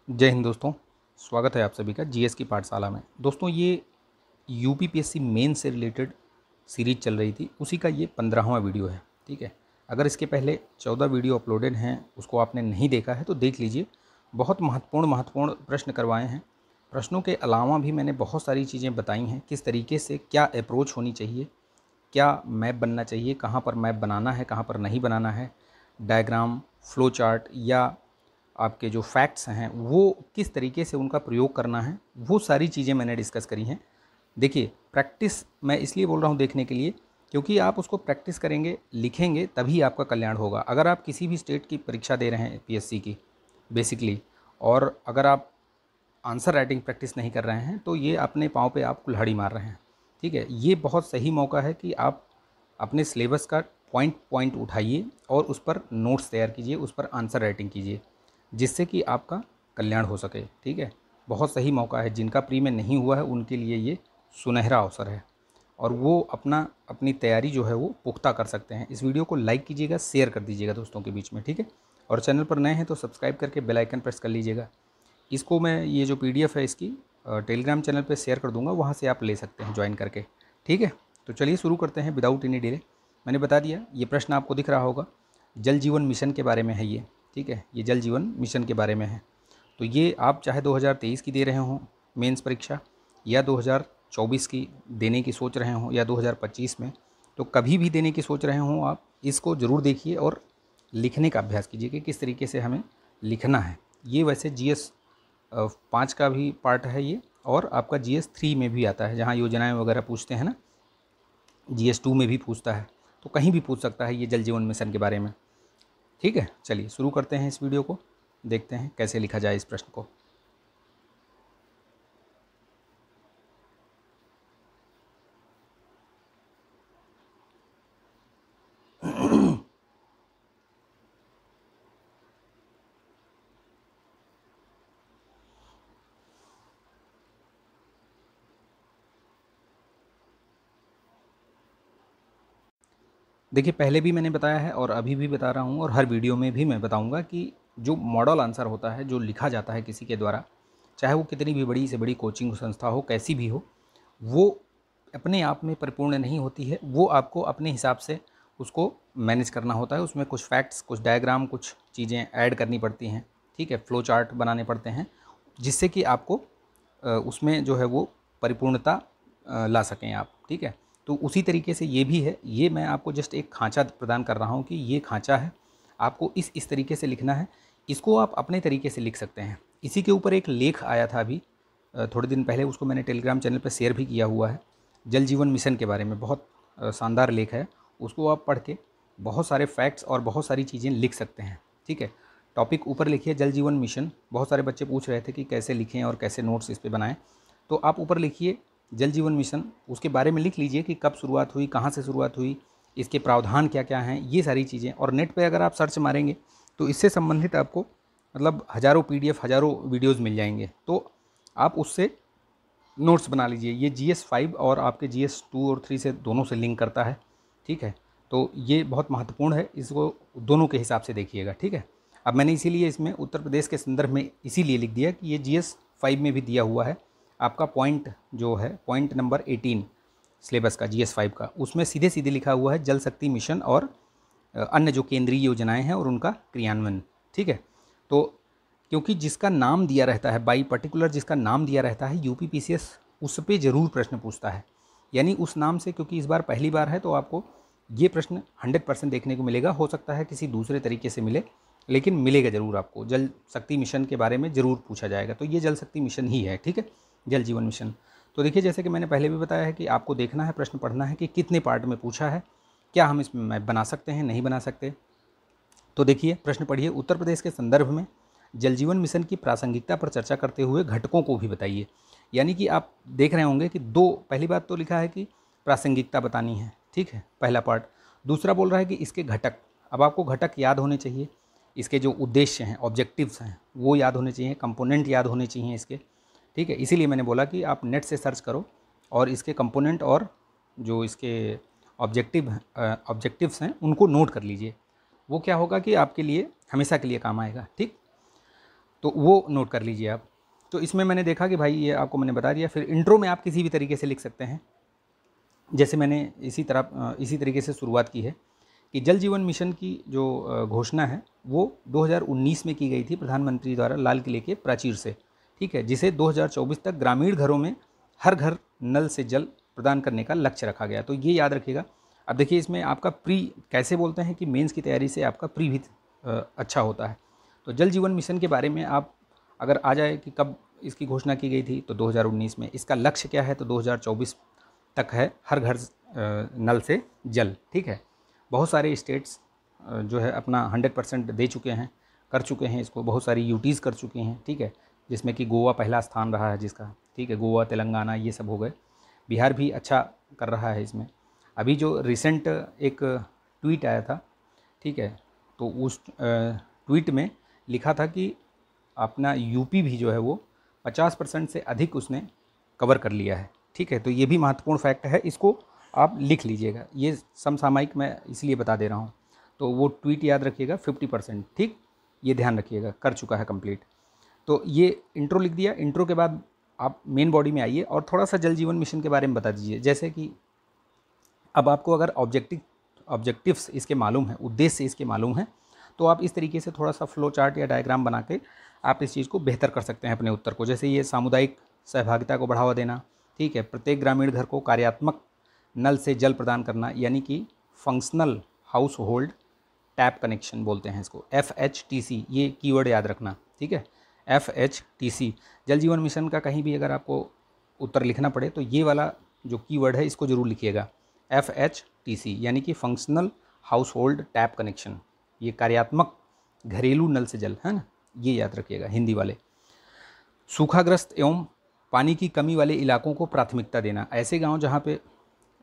जय हिंद दोस्तों, स्वागत है आप सभी का जीएस की पाठशाला में। दोस्तों, ये यूपीपीएससी मेन से रिलेटेड सीरीज चल रही थी, उसी का ये 15वां वीडियो है। ठीक है, अगर इसके पहले 14 वीडियो अपलोडेड हैं, उसको आपने नहीं देखा है तो देख लीजिए। बहुत महत्वपूर्ण प्रश्न करवाए हैं। प्रश्नों के अलावा भी मैंने बहुत सारी चीज़ें बताई हैं, किस तरीके से क्या अप्रोच होनी चाहिए, क्या मैप बनना चाहिए, कहाँ पर मैप बनाना है, कहाँ पर नहीं बनाना है, डायग्राम, फ्लो चार्ट या आपके जो फैक्ट्स हैं वो किस तरीके से उनका प्रयोग करना है, वो सारी चीज़ें मैंने डिस्कस करी हैं। देखिए, प्रैक्टिस मैं इसलिए बोल रहा हूँ देखने के लिए, क्योंकि आप उसको प्रैक्टिस करेंगे, लिखेंगे, तभी आपका कल्याण होगा। अगर आप किसी भी स्टेट की परीक्षा दे रहे हैं पीएससी की बेसिकली, और अगर आप आंसर राइटिंग प्रैक्टिस नहीं कर रहे हैं तो ये अपने पाँव पे आप कुल्हाड़ी मार रहे हैं। ठीक है, ये बहुत सही मौका है कि आप अपने सिलेबस का पॉइंट पॉइंट उठाइए और उस पर नोट्स तैयार कीजिए, उस पर आंसर राइटिंग कीजिए, जिससे कि आपका कल्याण हो सके। ठीक है, बहुत सही मौका है। जिनका प्री में नहीं हुआ है उनके लिए ये सुनहरा अवसर है, और वो अपनी तैयारी जो है वो पुख्ता कर सकते हैं। इस वीडियो को लाइक कीजिएगा, शेयर कर दीजिएगा दोस्तों के बीच में। ठीक है, और चैनल पर नए हैं तो सब्सक्राइब करके बेल आइकन प्रेस कर लीजिएगा। इसको मैं, ये जो पीडीएफ है इसकी, टेलीग्राम चैनल पे शेयर कर दूंगा, वहाँ से आप ले सकते हैं ज्वाइन करके। ठीक है, तो चलिए शुरू करते हैं विदाउट एनी डिले। मैंने बता दिया, ये प्रश्न आपको दिख रहा होगा, जल जीवन मिशन के बारे में है ये। ठीक है, ये जल जीवन मिशन के बारे में है। तो ये आप चाहे 2023 की दे रहे हों मेंस परीक्षा, या 2024 की देने की सोच रहे हों, या 2025 में, तो कभी भी देने की सोच रहे हों आप, इसको ज़रूर देखिए और लिखने का अभ्यास कीजिए कि किस तरीके से हमें लिखना है। ये वैसे जीएस 5 का भी पार्ट है ये, और आपका जीएस 3 में भी आता है, जहाँ योजनाएं वगैरह पूछते हैं ना, जीएस 2 में भी पूछता है, तो कहीं भी पूछ सकता है ये जल जीवन मिशन के बारे में। ठीक है, चलिए शुरू करते हैं इस वीडियो को, देखते हैं कैसे लिखा जाए इस प्रश्न को। देखिए, पहले भी मैंने बताया है और अभी भी बता रहा हूँ, और हर वीडियो में भी मैं बताऊँगा कि जो मॉडल आंसर होता है, जो लिखा जाता है किसी के द्वारा, चाहे वो कितनी भी बड़ी से बड़ी कोचिंग संस्था हो, कैसी भी हो, वो अपने आप में परिपूर्ण नहीं होती है। वो आपको अपने हिसाब से उसको मैनेज करना होता है। उसमें कुछ फैक्ट्स, कुछ डायग्राम, कुछ चीज़ें ऐड करनी पड़ती हैं। ठीक है, फ्लो चार्ट बनाने पड़ते हैं, जिससे कि आपको उसमें जो है वो परिपूर्णता ला सकें आप। ठीक है, तो उसी तरीके से ये भी है। ये मैं आपको जस्ट एक खांचा प्रदान कर रहा हूँ कि ये खांचा है, आपको इस तरीके से लिखना है। इसको आप अपने तरीके से लिख सकते हैं। इसी के ऊपर एक लेख आया था अभी थोड़े दिन पहले, उसको मैंने टेलीग्राम चैनल पर शेयर भी किया हुआ है, जल जीवन मिशन के बारे में। बहुत शानदार लेख है, उसको आप पढ़ के बहुत सारे फैक्ट्स और बहुत सारी चीज़ें लिख सकते हैं। ठीक है, टॉपिक ऊपर लिखिए जल जीवन मिशन। बहुत सारे बच्चे पूछ रहे थे कि कैसे लिखें और कैसे नोट्स इस पर बनाएं, तो आप ऊपर लिखिए जल जीवन मिशन, उसके बारे में लिख लीजिए कि कब शुरुआत हुई, कहाँ से शुरुआत हुई, इसके प्रावधान क्या क्या हैं, ये सारी चीज़ें। और नेट पे अगर आप सर्च मारेंगे तो इससे संबंधित आपको मतलब हज़ारों पीडीएफ, हज़ारों वीडियोज़ मिल जाएंगे, तो आप उससे नोट्स बना लीजिए। ये GS 5 और आपके GS 2 और 3 से दोनों से लिंक करता है। ठीक है, तो ये बहुत महत्वपूर्ण है, इसको दोनों के हिसाब से देखिएगा। ठीक है, अब मैंने इसीलिए इसमें उत्तर प्रदेश के संदर्भ में इसीलिए लिख दिया कि ये GS 5 में भी दिया हुआ है। आपका पॉइंट जो है, पॉइंट नंबर 18 सिलेबस का GS 5 का, उसमें सीधे सीधे लिखा हुआ है जल शक्ति मिशन और अन्य जो केंद्रीय योजनाएं हैं और उनका क्रियान्वयन। ठीक है, तो क्योंकि जिसका नाम दिया रहता है, बाई पर्टिकुलर जिसका नाम दिया रहता है, यूपीपीसीएस उस पर ज़रूर प्रश्न पूछता है। यानी उस नाम से, क्योंकि इस बार पहली बार है, तो आपको ये प्रश्न 100% देखने को मिलेगा। हो सकता है किसी दूसरे तरीके से मिले, लेकिन मिलेगा ज़रूर आपको। जल शक्ति मिशन के बारे में ज़रूर पूछा जाएगा, तो ये जल शक्ति मिशन ही है। ठीक है, जल जीवन मिशन। तो देखिए, जैसे कि मैंने पहले भी बताया है कि आपको देखना है, प्रश्न पढ़ना है कि कितने पार्ट में पूछा है, क्या हम इसमें मैप बना सकते हैं, नहीं बना सकते। तो देखिए, प्रश्न पढ़िए, उत्तर प्रदेश के संदर्भ में जल जीवन मिशन की प्रासंगिकता पर चर्चा करते हुए घटकों को भी बताइए। यानी कि आप देख रहे होंगे कि दो, पहली बात तो लिखा है कि प्रासंगिकता बतानी है। ठीक है, पहला पार्ट। दूसरा बोल रहा है कि इसके घटक, अब आपको घटक याद होने चाहिए, इसके जो उद्देश्य हैं, ऑब्जेक्टिव्स हैं, वो याद होने चाहिए, कंपोनेंट याद होने चाहिए इसके। ठीक है, इसीलिए मैंने बोला कि आप नेट से सर्च करो और इसके कंपोनेंट और जो इसके ऑब्जेक्टिव्स हैं उनको नोट कर लीजिए। वो क्या होगा कि आपके लिए हमेशा के लिए काम आएगा। ठीक, तो वो नोट कर लीजिए आप। तो इसमें मैंने देखा कि भाई ये आपको मैंने बता दिया। फिर इंट्रो में आप किसी भी तरीके से लिख सकते हैं, जैसे मैंने इसी तरीके से शुरुआत की है कि जल जीवन मिशन की जो घोषणा है वो 2019 में की गई थी प्रधानमंत्री द्वारा लाल किले के प्राचीर से, ठीक है, जिसे 2024 तक ग्रामीण घरों में हर घर नल से जल प्रदान करने का लक्ष्य रखा गया। तो ये याद रखिएगा। अब देखिए इसमें आपका प्री, कैसे बोलते हैं कि मेंस की तैयारी से आपका प्री भी अच्छा होता है। तो जल जीवन मिशन के बारे में आप अगर आ जाए कि कब इसकी घोषणा की गई थी, तो 2019 में। इसका लक्ष्य क्या है, तो 2024 तक है हर घर नल से जल, ठीक है। बहुत सारे स्टेट्स जो है अपना 100% दे चुके हैं, कर चुके हैं इसको, बहुत सारी यूटीज़ कर चुकी हैं, ठीक है, जिसमें कि गोवा पहला स्थान रहा है जिसका, ठीक है, गोवा, तेलंगाना ये सब हो गए। बिहार भी अच्छा कर रहा है इसमें। अभी जो रिसेंट एक ट्वीट आया था, ठीक है, तो उस ट्वीट में लिखा था कि अपना यूपी भी जो है वो 50% से अधिक उसने कवर कर लिया है, ठीक है। तो ये भी महत्वपूर्ण फैक्ट है, इसको आप लिख लीजिएगा। ये समसामयिक मैं इसलिए बता दे रहा हूँ। तो वो ट्वीट याद रखिएगा, 50%, ठीक, ये ध्यान रखिएगा, कर चुका है कंप्लीट। तो ये इंट्रो लिख दिया। इंट्रो के बाद आप मेन बॉडी में आइए और थोड़ा सा जल जीवन मिशन के बारे में बता दीजिए। जैसे कि अब आपको अगर ऑब्जेक्टिव्स इसके मालूम है, उद्देश्य इसके मालूम है, तो आप इस तरीके से थोड़ा सा फ्लो चार्ट या डायग्राम बना के आप इस चीज़ को बेहतर कर सकते हैं अपने उत्तर को। जैसे ये सामुदायिक सहभागिता को बढ़ावा देना, ठीक है, प्रत्येक ग्रामीण घर को कार्यात्मक नल से जल प्रदान करना, यानी कि functional house hold tap connection बोलते हैं इसको, FHTC, ये कीवर्ड याद रखना, ठीक है, FHTC। जल जीवन मिशन का कहीं भी अगर आपको उत्तर लिखना पड़े तो ये वाला जो कीवर्ड है इसको ज़रूर लिखिएगा, FHTC, यानी कि functional house hold tap connection, ये कार्यात्मक घरेलू नल से जल, है ना, ये याद रखिएगा हिंदी वाले। सूखाग्रस्त एवं पानी की कमी वाले इलाकों को प्राथमिकता देना, ऐसे गांव जहां पे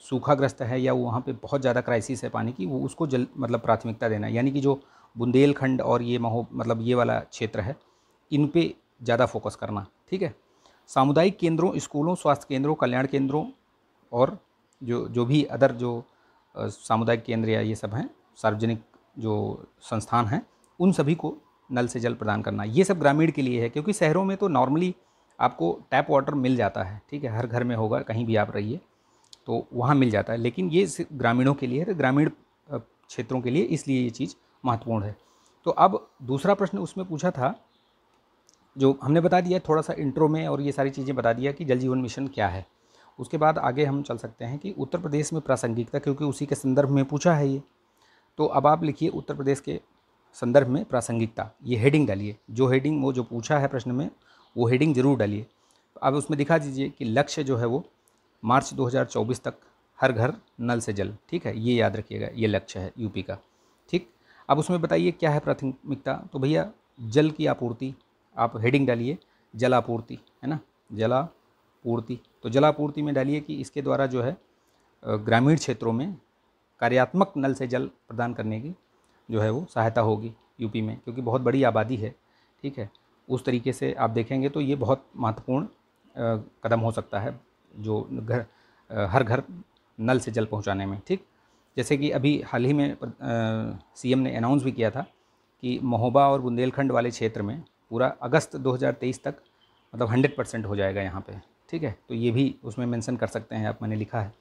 सूखाग्रस्त है या वहाँ पे बहुत ज़्यादा क्राइसिस है पानी की, वो उसको मतलब प्राथमिकता देना, यानी कि जो बुंदेलखंड और ये मतलब ये वाला क्षेत्र है, इन पे ज़्यादा फोकस करना, ठीक है। सामुदायिक केंद्रों, स्कूलों, स्वास्थ्य केंद्रों, कल्याण केंद्रों और जो भी अदर जो सामुदायिक केंद्र या ये सब हैं, सार्वजनिक जो संस्थान हैं, उन सभी को नल से जल प्रदान करना। ये सब ग्रामीण के लिए है, क्योंकि शहरों में तो नॉर्मली आपको टैप वाटर मिल जाता है, ठीक है, हर घर में होगा, कहीं भी आप रहिए तो वहाँ मिल जाता है। लेकिन ये ग्रामीणों के लिए है, ग्रामीण क्षेत्रों के लिए, इसलिए ये चीज़ महत्वपूर्ण है। तो अब दूसरा प्रश्न उसमें पूछा था, जो हमने बता दिया थोड़ा सा इंट्रो में, और ये सारी चीज़ें बता दिया कि जल जीवन मिशन क्या है। उसके बाद आगे हम चल सकते हैं कि उत्तर प्रदेश में प्रासंगिकता, क्योंकि उसी के संदर्भ में पूछा है ये। तो अब आप लिखिए उत्तर प्रदेश के संदर्भ में प्रासंगिकता, ये हेडिंग डालिए, जो हेडिंग वो जो पूछा है प्रश्न में वो हेडिंग जरूर डालिए। अब उसमें दिखा दीजिए कि लक्ष्य जो है वो मार्च 2024 तक हर घर नल से जल, ठीक है, ये याद रखिएगा, ये लक्ष्य है यूपी का, ठीक। अब उसमें बताइए क्या है प्राथमिकता, तो भैया जल की आपूर्ति, आप हेडिंग डालिए जलापूर्ति, है ना, जलापूर्ति। तो जलापूर्ति में डालिए कि इसके द्वारा जो है ग्रामीण क्षेत्रों में कार्यात्मक नल से जल प्रदान करने की जो है वो सहायता होगी यूपी में, क्योंकि बहुत बड़ी आबादी है, ठीक है। उस तरीके से आप देखेंगे तो ये बहुत महत्वपूर्ण कदम हो सकता है, जो हर घर नल से जल पहुंचाने में, ठीक। जैसे कि अभी हाल ही में CM ने अनाउंस भी किया था कि महोबा और बुंदेलखंड वाले क्षेत्र में पूरा अगस्त 2023 तक मतलब 100% हो जाएगा यहाँ पे, ठीक है। तो ये भी उसमें मेंशन कर सकते हैं आप, मैंने लिखा है।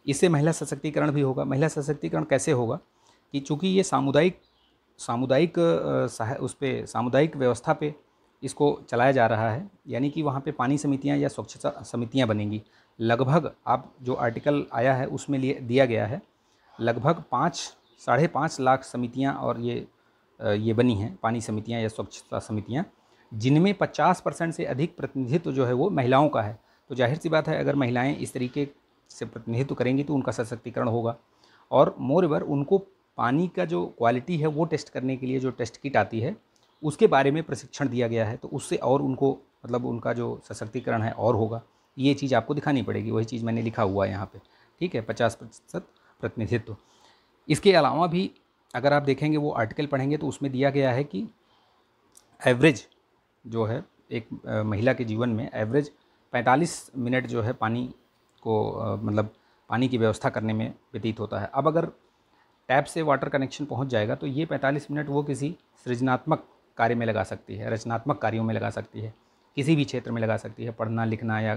इससे महिला सशक्तिकरण भी होगा। महिला सशक्तिकरण कैसे होगा कि चूँकि ये सामुदायिक व्यवस्था पे इसको चलाया जा रहा है, यानी कि वहाँ पे पानी समितियाँ या स्वच्छता समितियाँ बनेंगी। लगभग आप जो आर्टिकल आया है उसमें दिया गया है, लगभग 5-5.5 लाख समितियाँ और ये बनी हैं पानी समितियाँ या स्वच्छता समितियाँ, जिनमें 50% से अधिक प्रतिनिधित्व जो है वो महिलाओं का है। तो जाहिर सी बात है, अगर महिलाएं इस तरीके से प्रतिनिधित्व करेंगी तो उनका सशक्तिकरण होगा। और मोरओवर उनको पानी का जो क्वालिटी है वो टेस्ट करने के लिए जो टेस्ट किट आती है उसके बारे में प्रशिक्षण दिया गया है, तो उससे और उनको मतलब उनका जो सशक्तिकरण है और होगा। ये चीज़ आपको दिखानी पड़ेगी, वही चीज़ मैंने लिखा हुआ है यहाँ पे, ठीक है, 50% प्रतिनिधित्व। इसके अलावा भी अगर आप देखेंगे वो आर्टिकल पढ़ेंगे तो उसमें दिया गया है कि एवरेज जो है एक महिला के जीवन में एवरेज 45 मिनट जो है पानी को मतलब पानी की व्यवस्था करने में व्यतीत होता है। अब अगर टैप से वाटर कनेक्शन पहुंच जाएगा तो ये 45 मिनट वो किसी सृजनात्मक कार्य में लगा सकती है, रचनात्मक कार्यों में लगा सकती है, किसी भी क्षेत्र में लगा सकती है, पढ़ना लिखना या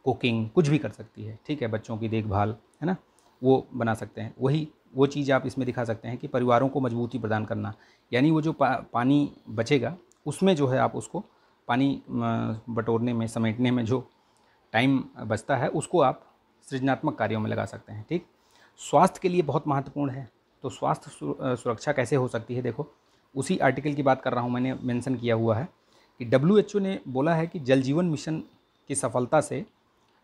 कुकिंग कुछ भी कर सकती है, ठीक है, बच्चों की देखभाल, है ना, वो बना सकते हैं। वही वो चीज़ आप इसमें दिखा सकते हैं कि परिवारों को मजबूती प्रदान करना, यानी वो जो पानी बचेगा उसमें जो है आप उसको पानी बटोरने में, समेटने में जो टाइम बचता है उसको आप सृजनात्मक कार्यों में लगा सकते हैं, ठीक। स्वास्थ्य के लिए बहुत महत्वपूर्ण है, तो स्वास्थ्य सुरक्षा कैसे हो सकती है, देखो उसी आर्टिकल की बात कर रहा हूँ, मैंने मेंशन किया हुआ है कि WHO ने बोला है कि जल जीवन मिशन की सफलता से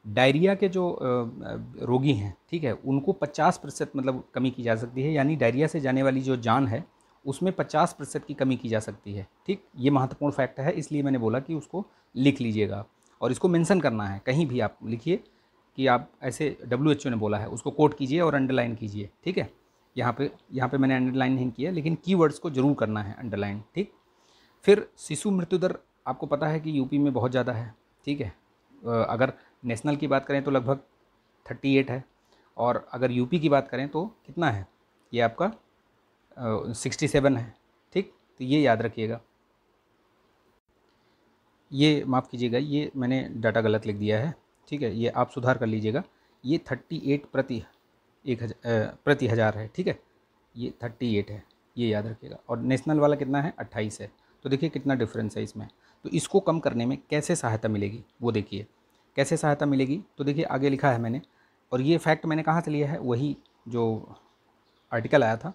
डायरिया के जो रोगी हैं, ठीक है, उनको 50% मतलब कमी की जा सकती है, यानी डायरिया से जाने वाली जो जान है उसमें 50% की कमी की जा सकती है, ठीक। ये महत्वपूर्ण फैक्ट है, इसलिए मैंने बोला कि उसको लिख लीजिएगा और इसको मेंशन करना है, कहीं भी आप लिखिए कि आप ऐसे WHO ने बोला है, उसको कोट कीजिए और अंडरलाइन कीजिए, ठीक है। यहाँ पे मैंने अंडरलाइन नहीं किया, लेकिन कीवर्ड्स को जरूर करना है अंडरलाइन, ठीक। फिर शिशु मृत्यु दर आपको पता है कि यूपी में बहुत ज़्यादा है, ठीक है। अगर नेशनल की बात करें तो लगभग 38 है, और अगर यूपी की बात करें तो कितना है, ये आपका 67 है, ठीक। तो ये याद रखिएगा, ये माफ़ कीजिएगा, ये मैंने डाटा गलत लिख दिया है, ठीक है, ये आप सुधार कर लीजिएगा। ये 38 प्रति हज़ार है, ठीक है, ये 38 है, ये याद रखिएगा। और नेशनल वाला कितना है, 28 है। तो देखिए कितना डिफरेंस है इसमें। तो इसको कम करने में कैसे सहायता मिलेगी वो देखिए, कैसे सहायता मिलेगी। तो देखिए आगे लिखा है मैंने, और ये फैक्ट मैंने कहाँ से लिया है, वही जो आर्टिकल आया था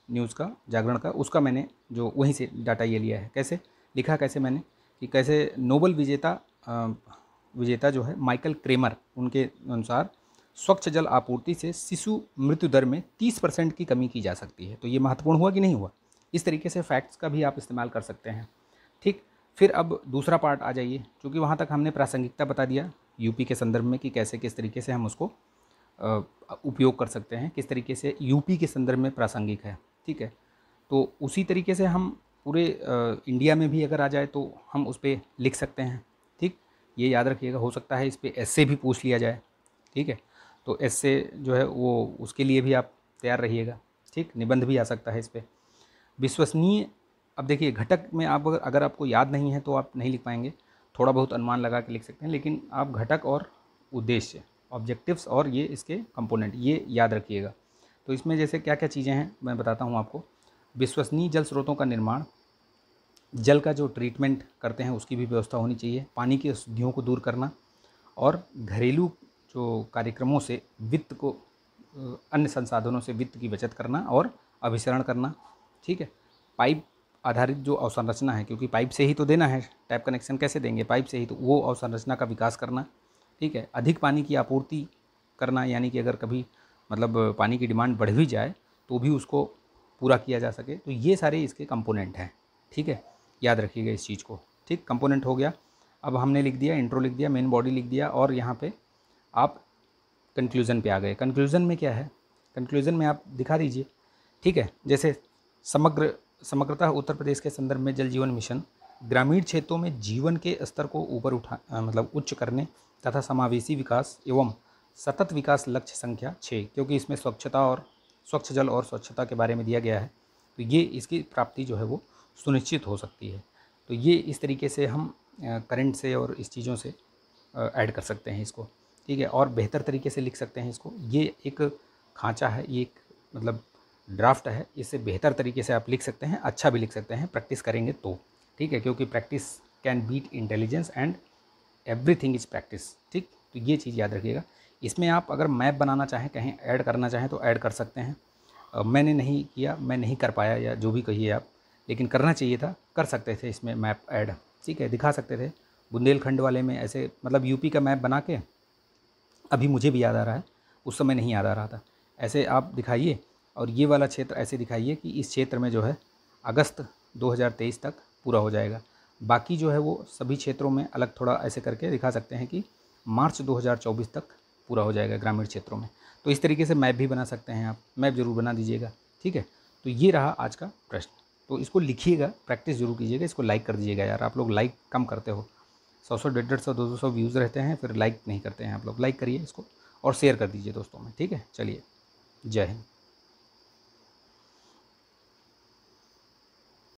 न्यूज़ का, जागरण का, उसका मैंने जो वहीं से डाटा ये लिया है। कैसे लिखा, कैसे मैंने कि कैसे नोबेल विजेता जो है माइकल क्रेमर, उनके अनुसार स्वच्छ जल आपूर्ति से शिशु मृत्यु दर में 30% की कमी की जा सकती है। तो ये महत्वपूर्ण हुआ कि नहीं हुआ। इस तरीके से फैक्ट्स का भी आप इस्तेमाल कर सकते हैं, ठीक। फिर अब दूसरा पार्ट आ जाइए, क्योंकि वहाँ तक हमने प्रासंगिकता बता दिया यूपी के संदर्भ में कि कैसे किस तरीके से हम उसको उपयोग कर सकते हैं, किस तरीके से यूपी के संदर्भ में प्रासंगिक है, ठीक है। तो उसी तरीके से हम पूरे इंडिया में भी अगर आ जाए तो हम उस पर लिख सकते हैं, ठीक। ये याद रखिएगा, हो सकता है इस पर एस्से भी पूछ लिया जाए, ठीक है। तो एस्से जो है वो उसके लिए भी आप तैयार रहिएगा, ठीक। निबंध भी आ सकता है इस पर। विश्वसनीय, अब देखिए घटक में आप अगर आपको याद नहीं है तो आप नहीं लिख पाएंगे, थोड़ा बहुत अनुमान लगा के लिख सकते हैं, लेकिन आप घटक और उद्देश्य, ऑब्जेक्टिव्स और ये इसके कंपोनेंट, ये याद रखिएगा। तो इसमें जैसे क्या क्या चीज़ें हैं मैं बताता हूँ आपको। विश्वसनीय जल स्रोतों का निर्माण, जल का जो ट्रीटमेंट करते हैं उसकी भी व्यवस्था होनी चाहिए, पानी की अशुद्धियों को दूर करना, और घरेलू जो कार्यक्रमों से वित्त को, अन्य संसाधनों से वित्त की बचत करना और अभिसरण करना, ठीक है। पाइप आधारित जो अवसंरचना है, क्योंकि पाइप से ही तो देना है, टैप कनेक्शन कैसे देंगे, पाइप से ही, तो वो अवसंरचना का विकास करना, ठीक है। अधिक पानी की आपूर्ति करना, यानी कि अगर कभी मतलब पानी की डिमांड बढ़ भी जाए तो भी उसको पूरा किया जा सके। तो ये सारे इसके कंपोनेंट हैं, ठीक है, याद रखिएगा इस चीज़ को, ठीक। कंपोनेंट हो गया। अब हमने लिख दिया, इंट्रो लिख दिया, मेन बॉडी लिख दिया, और यहाँ पे आप कंक्लूज़न पे आ गए। कंक्लूज़न में क्या है, कंक्लूज़न में आप दिखा दीजिए, ठीक है। जैसे समग्रतः उत्तर प्रदेश के संदर्भ में जल जीवन मिशन ग्रामीण क्षेत्रों में जीवन के स्तर को ऊपर मतलब उच्च करने तथा समावेशी विकास एवं सतत विकास लक्ष्य संख्या 6, क्योंकि इसमें स्वच्छता और स्वच्छ जल और स्वच्छता के बारे में दिया गया है, तो ये इसकी प्राप्ति जो है वो सुनिश्चित हो सकती है। तो ये इस तरीके से हम करंट से और इस चीज़ों से ऐड कर सकते हैं इसको, ठीक है, और बेहतर तरीके से लिख सकते हैं इसको। ये एक खांचा है, ये एक मतलब ड्राफ्ट है, इससे बेहतर तरीके से आप लिख सकते हैं, अच्छा भी लिख सकते हैं, प्रैक्टिस करेंगे तो, ठीक है, क्योंकि practice can beat intelligence and everything is practice, ठीक। तो ये चीज़ याद रखिएगा। इसमें आप अगर मैप बनाना चाहें, कहीं ऐड करना चाहें तो ऐड कर सकते हैं। मैंने नहीं किया, मैं नहीं कर पाया, या जो भी कहिए आप, लेकिन करना चाहिए था, कर सकते थे इसमें मैप ऐड, ठीक है, दिखा सकते थे। बुंदेलखंड वाले में ऐसे मतलब यूपी का मैप बना के, अभी मुझे भी याद आ रहा है, उस समय नहीं याद आ रहा था, ऐसे आप दिखाइए, और ये वाला क्षेत्र ऐसे दिखाइए कि इस क्षेत्र में जो है अगस्त 2023 तक पूरा हो जाएगा। बाकी जो है वो सभी क्षेत्रों में अलग थोड़ा ऐसे करके दिखा सकते हैं कि मार्च 2024 तक पूरा हो जाएगा ग्रामीण क्षेत्रों में। तो इस तरीके से मैप भी बना सकते हैं आप, मैप ज़रूर बना दीजिएगा, ठीक है। तो ये रहा आज का प्रश्न, तो इसको लिखिएगा, प्रैक्टिस जरूर कीजिएगा, इसको लाइक कर दीजिएगा यार, आप लोग लाइक कम करते हो, 100 150 200 व्यूज़ रहते हैं, फिर लाइक नहीं करते हैं आप लोग। लाइक करिए इसको और शेयर कर दीजिए दोस्तों में, ठीक है। चलिए, जय हिंद।